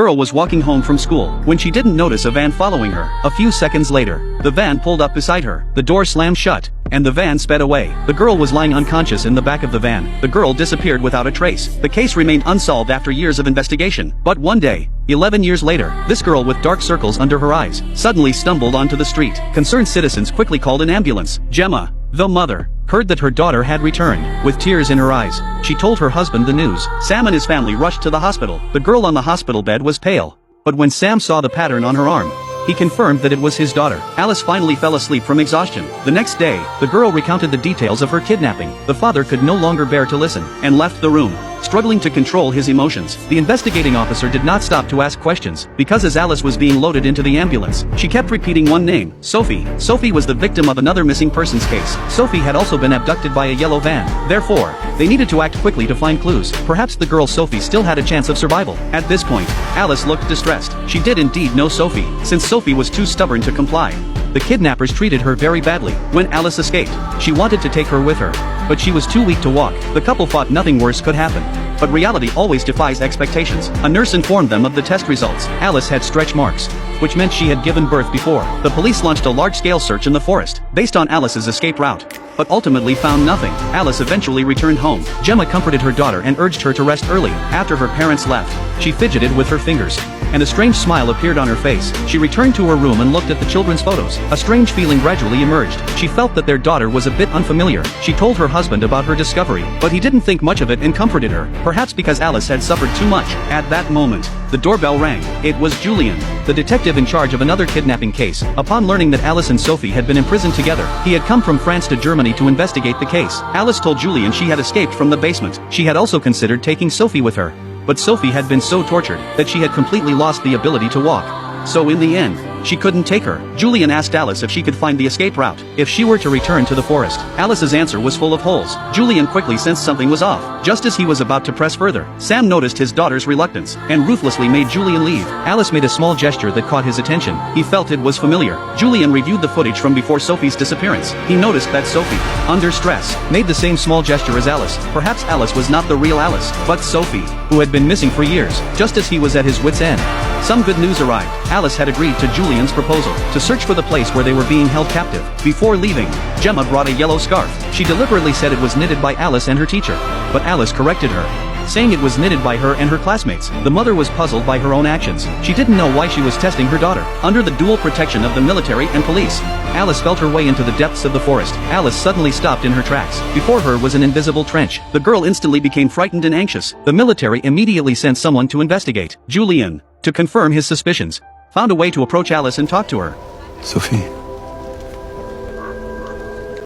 Girl was walking home from school when she didn't notice a van following her. A few seconds later, the van pulled up beside her. The door slammed shut, and the van sped away. The girl was lying unconscious in the back of the van. The girl disappeared without a trace. The case remained unsolved after years of investigation. But one day, 11 years later, this girl with dark circles under her eyes suddenly stumbled onto the street. Concerned citizens quickly called an ambulance. Gemma, the mother, heard that her daughter had returned. With tears in her eyes, she told her husband the news. Sam and his family rushed to the hospital. The girl on the hospital bed was pale. But when Sam saw the pattern on her arm, he confirmed that it was his daughter. Alice finally fell asleep from exhaustion. The next day, the girl recounted the details of her kidnapping. The father could no longer bear to listen, and left the room, struggling to control his emotions. The investigating officer did not stop to ask questions, because as Alice was being loaded into the ambulance, she kept repeating one name: Sophie. Sophie was the victim of another missing persons case. Sophie had also been abducted by a yellow van. Therefore, they needed to act quickly to find clues. Perhaps the girl Sophie still had a chance of survival. At this point, Alice looked distressed. She did indeed know Sophie, since Sophie was too stubborn to comply. The kidnappers treated her very badly. When Alice escaped, she wanted to take her with her, but she was too weak to walk. The couple thought nothing worse could happen. But reality always defies expectations. A nurse informed them of the test results. Alice had stretch marks, which meant she had given birth before. The police launched a large-scale search in the forest, based on Alice's escape route, but ultimately found nothing. Alice eventually returned home. Gemma comforted her daughter and urged her to rest early. After her parents left, she fidgeted with her fingers, and a strange smile appeared on her face. She returned to her room and looked at the children's photos. A strange feeling gradually emerged. She felt that their daughter was a bit unfamiliar. She told her husband about her discovery, but he didn't think much of it and comforted her, perhaps because Alice had suffered too much. At that moment, the doorbell rang. It was Julian, the detective in charge of another kidnapping case. Upon learning that Alice and Sophie had been imprisoned together, he had come from France to Germany to investigate the case. Alice told Julian she had escaped from the basement. She had also considered taking Sophie with her, but Sophie had been so tortured that she had completely lost the ability to walk. So in the end, she couldn't take her. Julian asked Alice if she could find the escape route, if she were to return to the forest. Alice's answer was full of holes. Julian quickly sensed something was off. Just as he was about to press further, Sam noticed his daughter's reluctance, and ruthlessly made Julian leave. Alice made a small gesture that caught his attention. He felt it was familiar. Julian reviewed the footage from before Sophie's disappearance. He noticed that Sophie, under stress, made the same small gesture as Alice. Perhaps Alice was not the real Alice, but Sophie, who had been missing for years. Just as he was at his wit's end, some good news arrived. Alice had agreed to Julian's proposal to search for the place where they were being held captive. Before leaving, Gemma brought a yellow scarf. She deliberately said it was knitted by Alice and her teacher, but Alice corrected her, saying it was knitted by her and her classmates. The mother was puzzled by her own actions. She didn't know why she was testing her daughter. Under the dual protection of the military and police, Alice felt her way into the depths of the forest. Alice suddenly stopped in her tracks. Before her was an invisible trench. The girl instantly became frightened and anxious. The military immediately sent someone to investigate. Julian, to confirm his suspicions, found a way to approach Alice and talk to her. Sophie,